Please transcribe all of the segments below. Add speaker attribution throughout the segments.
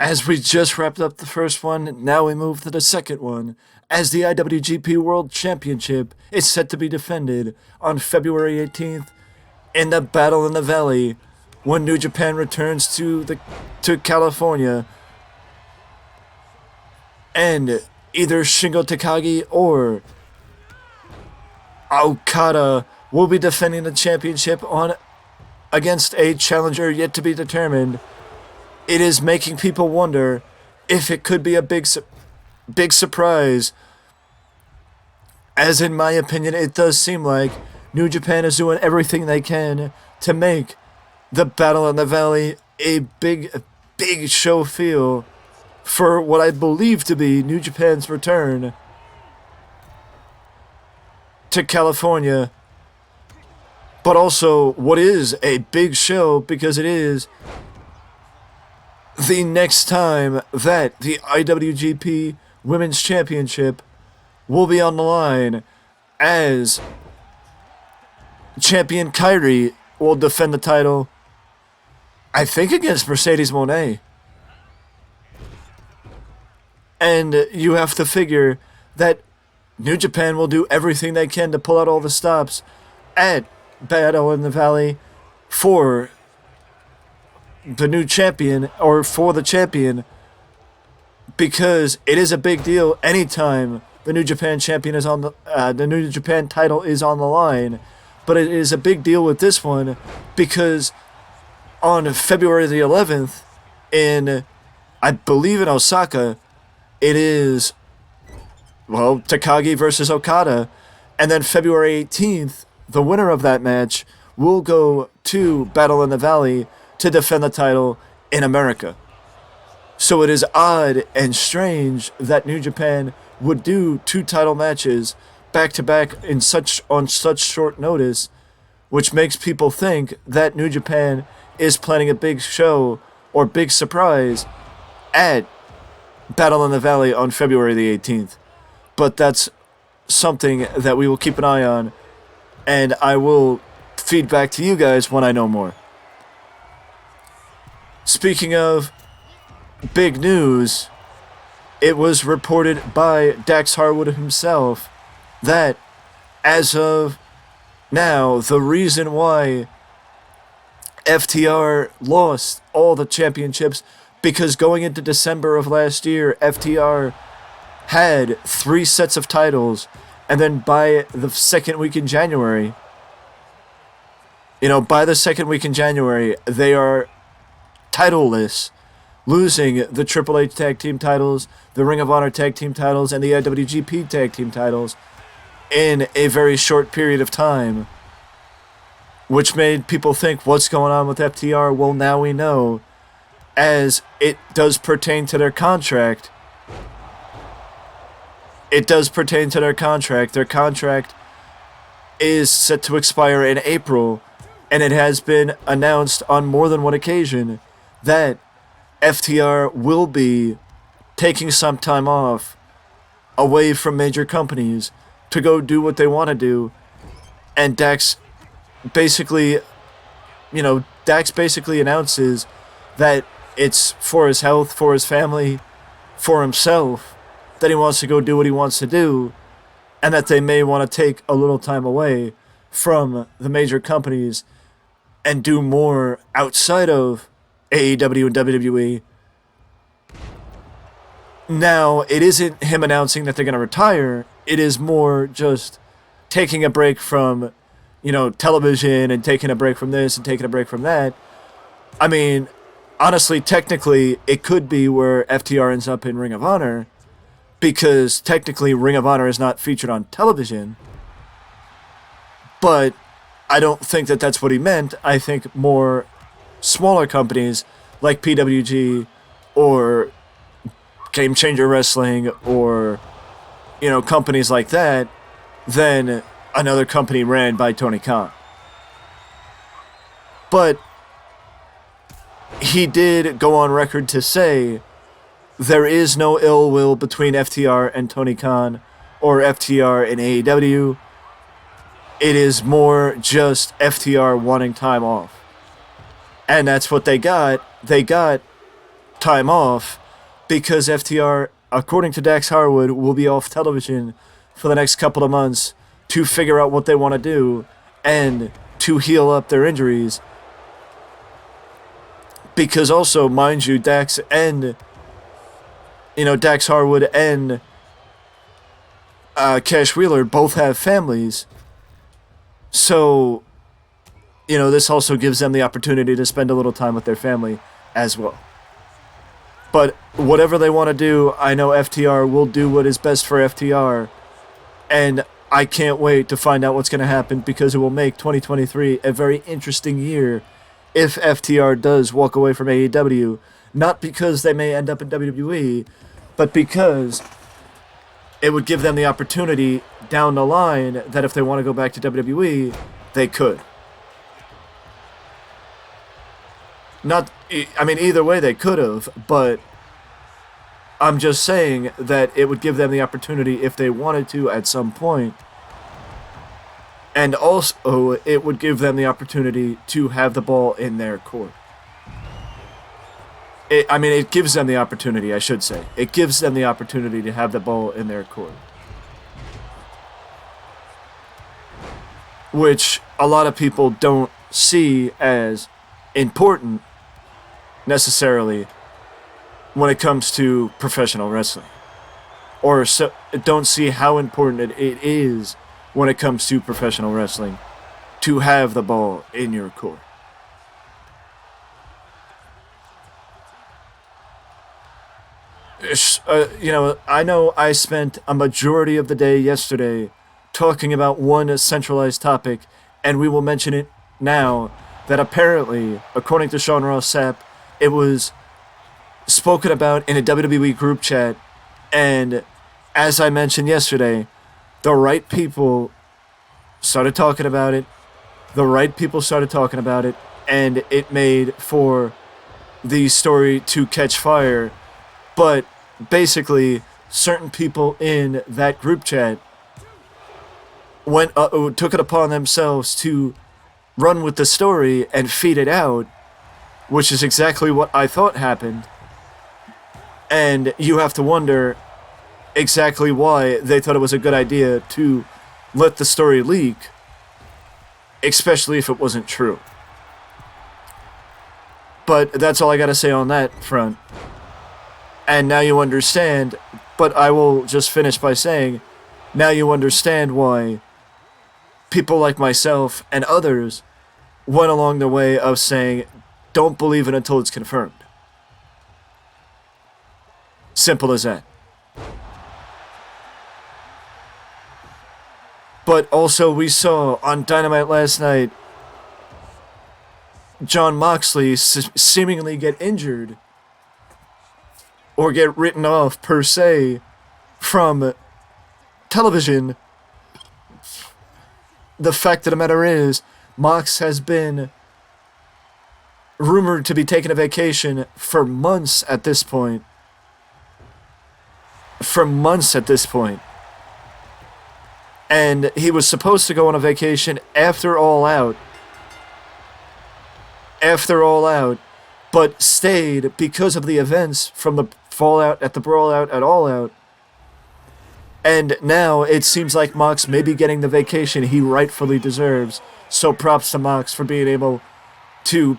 Speaker 1: As we just wrapped up the first one, now we move to the second one, as the IWGP World Championship is set to be defended on February 18th in the Battle in the Valley when New Japan returns to California, and either Shingo Takagi or Okada will be defending the championship on against a challenger yet to be determined. It is making people wonder if it could be a big surprise, as in my opinion it does seem like New Japan is doing everything they can to make the Battle in the Valley a big show feel for what I believe to be New Japan's return to California, but also what is a big show because it is the next time that the IWGP Women's Championship will be on the line, as champion Kairi will defend the title, I think against Mercedes Moné. And you have to figure that New Japan will do everything they can to pull out all the stops at Battle in the Valley for the new champion, or for the champion, because it is a big deal anytime the New Japan champion is on the New Japan title is on the line. But it is a big deal with this one because on February the 11th in, I believe in Osaka, it is, well, Takagi versus Okada, and then February 18th, the winner of that match will go to Battle in the Valley to defend the title in America. So it is odd and strange that New Japan would do two title matches back to back on such short notice, which makes people think that New Japan is planning a big show or big surprise at Battle in the Valley on February the 18th. But that's something that we will keep an eye on, and I will feed back to you guys when I know more. Speaking of big news, it was reported by Dax Harwood himself that as of now, the reason why FTR lost all the championships, because going into December of last year, FTR had 3 sets of titles, and then by the second week in January, they are titleless, losing the Triple H Tag Team titles, the Ring of Honor Tag Team titles, and the IWGP Tag Team titles in a very short period of time, which made people think, what's going on with FTR? Well, now we know, as it does pertain to their contract. It does pertain to their contract. Their contract is set to expire in April, and it has been announced on more than one occasion that FTR will be taking some time off away from major companies to go do what they want to do. And Dax basically announces that it's for his health, for his family, for himself, that he wants to go do what he wants to do, and that they may want to take a little time away from the major companies and do more outside of AEW and WWE. Now, it isn't him announcing that they're going to retire. It is more just taking a break from, television, and taking a break from this and taking a break from that. I mean, honestly, technically, it could be where FTR ends up in Ring of Honor, because technically Ring of Honor is not featured on television. But I don't think that that's what he meant. I think more smaller companies like PWG or Game Changer Wrestling or, companies like that than another company ran by Tony Khan. But he did go on record to say there is no ill will between FTR and Tony Khan or FTR and AEW. It is more just FTR wanting time off. And that's what they got. They got time off because FTR, according to Dax Harwood, will be off television for the next couple of months to figure out what they want to do and to heal up their injuries. Because also, mind you, Dax Harwood and Cash Wheeler both have families. So, this also gives them the opportunity to spend a little time with their family as well. But whatever they want to do, I know FTR will do what is best for FTR. And I can't wait to find out what's going to happen because it will make 2023 a very interesting year if FTR does walk away from AEW. Not because they may end up in WWE, but because it would give them the opportunity down the line that if they want to go back to WWE, they could. Either way they could have, but I'm just saying that it would give them the opportunity if they wanted to at some point. And also, it would give them the opportunity to have the ball in their court. It gives them the opportunity, I should say. It gives them the opportunity to have the ball in their court. Which a lot of people don't see as important necessarily when it comes to professional wrestling. Or don't see how important it is when it comes to professional wrestling to have the ball in your court. I know I spent a majority of the day yesterday talking about one centralized topic, and we will mention it now, that apparently, according to Sean Ross Sapp, it was spoken about in a WWE group chat, and as I mentioned yesterday, the right people started talking about it, and it made for the story to catch fire. But basically, certain people in that group chat took it upon themselves to run with the story and feed it out, which is exactly what I thought happened. And you have to wonder exactly why they thought it was a good idea to let the story leak, especially if it wasn't true. But that's all I gotta say on that front. And now you understand, but I will just finish by saying, now you understand why people like myself and others went along the way of saying, don't believe it until it's confirmed. Simple as that. But also we saw on Dynamite last night, Jon Moxley seemingly get injured or get written off, per se, from television. The fact of the matter is, Mox has been rumored to be taking a vacation for months at this point. And he was supposed to go on a vacation after All Out, but stayed because of the events from the fallout at the Brawl Out at All Out. And now it seems like Mox may be getting the vacation he rightfully deserves. So props to Mox for being able to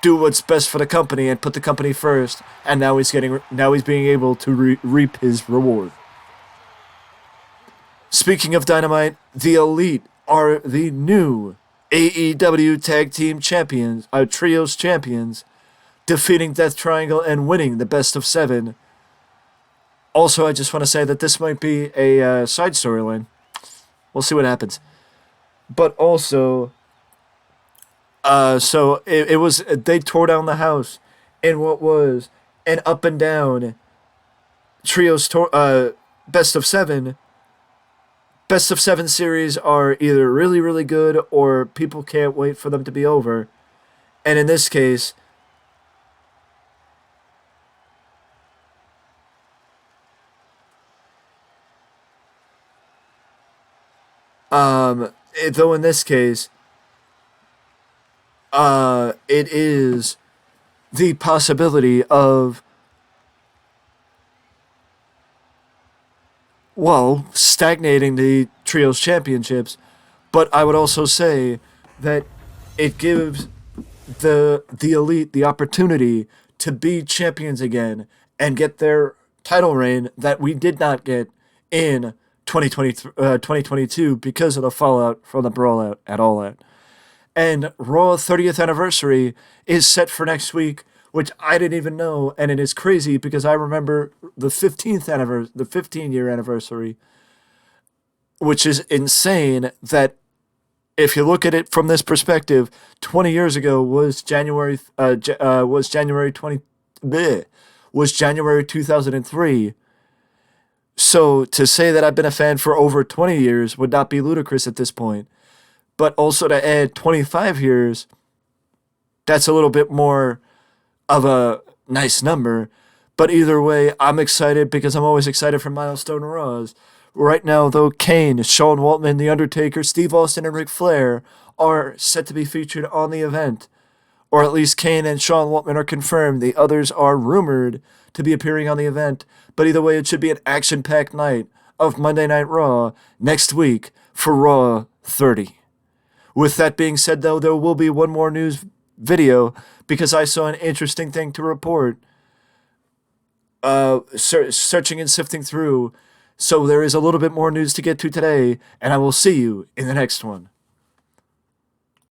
Speaker 1: do what's best for the company and put the company first. And now he's being able to reap his reward. Speaking of Dynamite, the Elite are the new AEW Tag Team Champions, Trios Champions, defeating Death Triangle and winning the best of 7. Also, I just want to say that this might be a side storyline. We'll see what happens. But also, so it was, they tore down the house in what was an up and down Trios best of 7. Best of 7 series are either really, really good or people can't wait for them to be over. And in this case, it is the possibility of, well, stagnating the Trios Championships, but I would also say that it gives the elite the opportunity to be champions again and get their title reign that we did not get in 2022 because of the fallout from the brawlout at All Out. And Raw 30th anniversary is set for next week, which I didn't even know, and it is crazy because I remember the 15-year anniversary, which is insane that if you look at it from this perspective, 20 years ago was January 20 bleh, was January 2003. So to say that I've been a fan for over 20 years would not be ludicrous at this point. But also to add 25 years, that's a little bit more of a nice number. But either way, I'm excited because I'm always excited for Milestone Raws. Right now, though, Kane, Shawn Waltman, The Undertaker, Steve Austin, and Ric Flair are set to be featured on the event. Or at least Kane and Shawn Waltman are confirmed. The others are rumored to be appearing on the event. But either way, it should be an action-packed night of Monday Night Raw next week for Raw 30. With that being said, though, there will be one more news video because I saw an interesting thing to report. Searching and sifting through. So there is a little bit more news to get to today, and I will see you in the next one.